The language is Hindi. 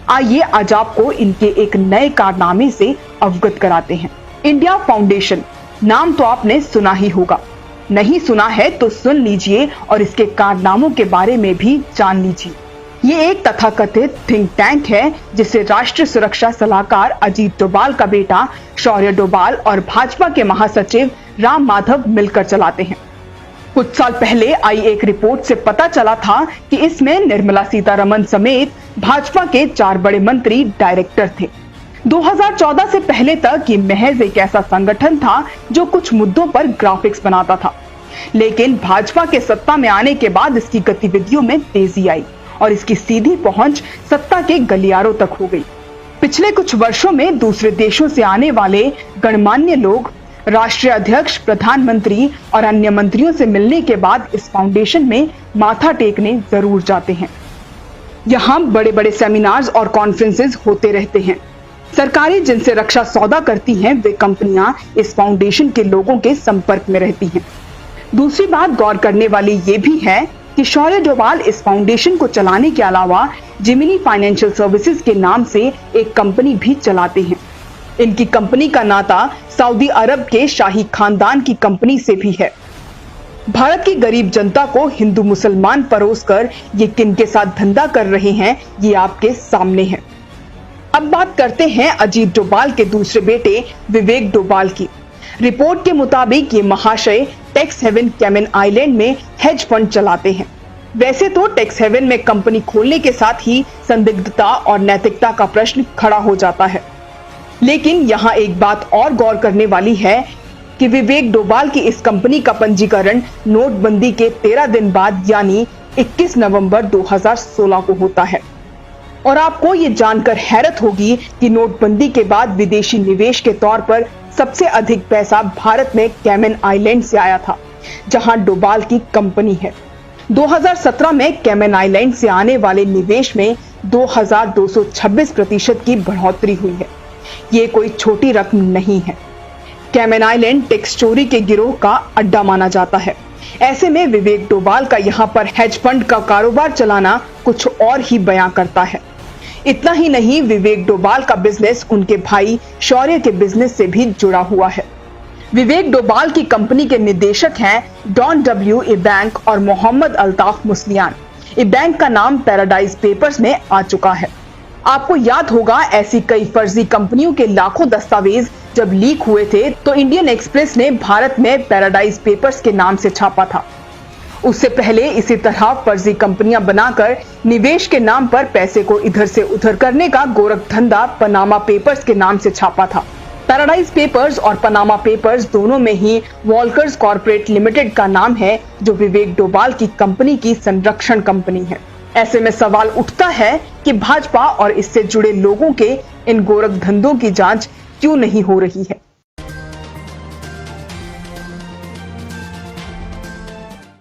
आइए आज आपको इनके एक नए कारनामे से अवगत कराते हैं। इंडिया फाउंडेशन नाम तो आपने सुना ही होगा, नहीं सुना है तो सुन लीजिए और इसके कारनामों के बारे में भी जान लीजिए। ये एक तथाकथित थिंक टैंक है जिसे राष्ट्रीय सुरक्षा सलाहकार अजीत डोभाल का बेटा शौर्य डोभाल और भाजपा के महासचिव राम माधव मिलकर चलाते हैं। कुछ साल पहले आई एक रिपोर्ट से पता चला था कि इसमें निर्मला सीतारमण समेत भाजपा के 4 बड़े मंत्री डायरेक्टर थे। 2014 से पहले तक ये महज एक ऐसा संगठन था जो कुछ मुद्दों पर ग्राफिक्स बनाता था, लेकिन भाजपा के सत्ता में आने के बाद इसकी गतिविधियों में तेजी आई और इसकी सीधी पहुंच सत्ता के गलियारों तक हो गई। पिछले कुछ वर्षों में दूसरे देशों से आने वाले गणमान्य लोग राष्ट्रीय अध्यक्ष, प्रधानमंत्री और अन्य मंत्रियों से मिलने के बाद इस फाउंडेशन में माथा टेकने जरूर जाते हैं। यहाँ बड़े बड़े सेमिनार्स और कॉन्फ्रेंसेस होते रहते हैं। सरकारें जिनसे रक्षा सौदा करती हैं वे कंपनियां इस फाउंडेशन के लोगों के संपर्क में रहती हैं। दूसरी बात गौर करने वाली ये भी है कि शौर्य डोभाल इस फाउंडेशन को चलाने के अलावा जिमिनी फाइनेंशियल सर्विसेज के नाम से एक कंपनी भी चलाते हैं। इनकी कंपनी का नाता सऊदी अरब के शाही खानदान की कंपनी से भी है। भारत की गरीब जनता को हिंदू मुसलमान परोसकर ये किनके साथ धंधा कर रहे हैं ये आपके सामने है। अब बात करते हैं अजीत डोभाल के दूसरे बेटे विवेक डोभाल की। रिपोर्ट के मुताबिक ये महाशय टैक्स हेवन कैमन आइलैंड में हेज फंड चलाते हैं। वैसे तो टैक्स हेवन में कंपनी खोलने के साथ ही संदिग्धता और नैतिकता का प्रश्न खड़ा हो जाता है, लेकिन यहाँ एक बात और गौर करने वाली है कि विवेक डोभाल की इस कंपनी का पंजीकरण नोटबंदी के 13 दिन बाद यानी 21 नवंबर 2016 को होता है। और आपको ये जानकर हैरत होगी कि नोटबंदी के बाद विदेशी निवेश के तौर पर सबसे अधिक पैसा भारत में कैमन आइलैंड से आया था, जहां डोभाल की कंपनी है। 2017 में कैमन आइलैंड से आने वाले निवेश में 2226% की बढ़ोतरी हुई है। ये कोई छोटी रकम नहीं है। कैमन आइलैंड टैक्स चोरी के गिरोह का अड्डा माना जाता है। ऐसे में विवेक डोभाल का यहाँ पर हेज फंड का कारोबार चलाना कुछ और ही बयां करता है। इतना ही नहीं, विवेक डोभाल का बिजनेस उनके भाई शौर्य के बिजनेस से भी जुड़ा हुआ है। विवेक डोभाल की कंपनी के निदेशक हैं डॉन डब्ल्यू इबैंक और मोहम्मद अल्ताफ मुस्लियान। इबैंक का नाम पैराडाइज पेपर्स में आ चुका है। आपको याद होगा ऐसी कई फर्जी कंपनियों के लाखों दस्तावेज जब लीक हुए थे तो इंडियन एक्सप्रेस ने भारत में पैराडाइज पेपर्स के नाम से छापा था। उससे पहले इसी तरह फर्जी कंपनियां बनाकर निवेश के नाम पर पैसे को इधर से उधर करने का गोरख धंधा पनामा पेपर्स के नाम से छापा था। पैराडाइज पेपर्स और पनामा पेपर्स दोनों में ही वॉल्कर्स कॉर्पोरेट लिमिटेड का नाम है, जो विवेक डोभाल की कंपनी की संरक्षण कंपनी है। ऐसे में सवाल उठता है कि भाजपा और इससे जुड़े लोगों के इन गोरख धंधों की जांच क्यों नहीं हो रही है।